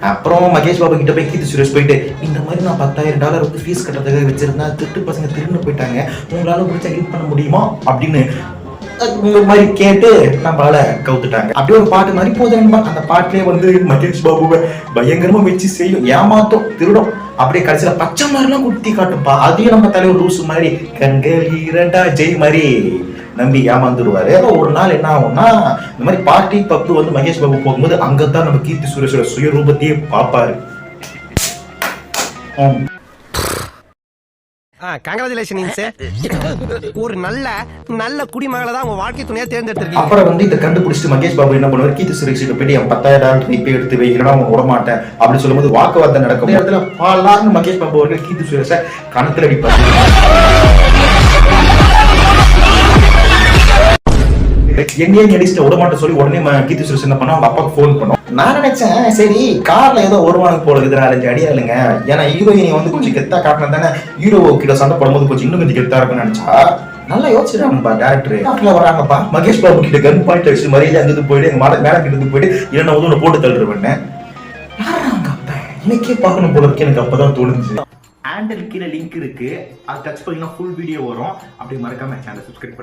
அப்புறம் மகேஷ் பாபு கிட்ட போய் கீர்த்தி சுரேஷ் போயிட்டு இந்த மாதிரி நான் $10,000 வந்து ஃபீஸ் கட்டுறதுக்காக வச்சிருந்தா திருட்டு பசங்க திருன்னு போயிட்டாங்க, உங்களால பிடிச்சா ஹெல்ப் பண்ண முடியுமா அப்படின்னு இந்த மாதிரி கேட்டு நம்மளால கவுத்துட்டாங்க. அப்படியே ஒரு பாட்டு மாதிரி போதும். அந்த பாட்டிலே வந்து மகேஷ் பாபுவை பயங்கரமா வச்சு செய்யும், ஏமாத்தோம், திருடும். அப்படியே கடைசியில பச்சை மாதிரிலாம் குத்தி காட்டும்பா. அதையும் நம்ம தலைவர் லூசு மாதிரி கண்கள் இரண்டா ஜெய் மாதிரி நம்பி ஏமாந்துருவாரு. ஒரு நாள் என்ன ஆகும்னா, இந்த மாதிரி பார்ட்டி பப்பு வந்து மகேஷ் பாபு போகும்போது அங்கதான் நம்ம கீர்த்தி சுரேஷோட சுயரூபத்தையே பார்ப்பாரு. Congratulation sir. ஒரு நல்ல நல்ல குடிமகளை தான் உங்க வாழ்க்கை துணையா தேர்ந்தெடுத்திருக்கீங்க. அப்புறம் வந்து இதை கண்டுபிடிச்சிட்டு மகேஷ் பாபு என்ன பண்ணுவார், கீர்த்தி சுரேஷ் போயிட்டு என் $10,000 இப்ப எடுத்து வை, இல்லைன்னா அவங்க விட மாட்டேன் அப்படின்னு சொல்லும்போது வாக்குவாதம் நடக்கும். இந்த இடத்துல பாலான்னு மகேஷ் பாபு அவர்கள் கீர்த்தி சுரேஷை கணத்துல அடிப்பாரு. எங்கேயும் அடிச்சுட்டு விடமாட்ட சொல்லி உடனே கீர்த்தி சுரேஷ் என்ன பண்ணா அவங்க அப்பாவுக்கு போன் பண்ணோம். நான் நினைச்சேன் சரி கார்ல ஏதோ வருவானுக்கு போல இருக்குது 4-5 அடியாளுங்க, ஏன்னா ஹீரோயினை வந்து கொஞ்சம் கெத்தா காட்டினா தானே ஹீரோ கிட்ட சண்டை போடும்போது கொஞ்சம் இன்னும் கொஞ்சம் கெத்தா இருக்குன்னு நினைச்சா நல்லா யோசிச்சிருக்காங்கப்பா டேரக்டர். வராங்கப்பா மகேஷ் பாபு கிட்ட கன் பாயிண்ட் வச்சு மரியாதை அங்கிருந்து போயிட்டு எங்க மேடம் கிட்ட போயிட்டு இல்லைன்னா வந்து போட்டு தள்ளுருவேன். இன்னைக்கே பார்க்கணும் போல இருக்கு, எனக்கு அப்பதான் தோணுச்சு. ஹேண்டில் கீழே லிங்க் இருக்கு, அது டச் பண்ணீங்கன்னா ஃபுல் வீடியோ வரும். அப்படி மறக்காம சேனல் சப்ஸ்கிரைப் பண்ணி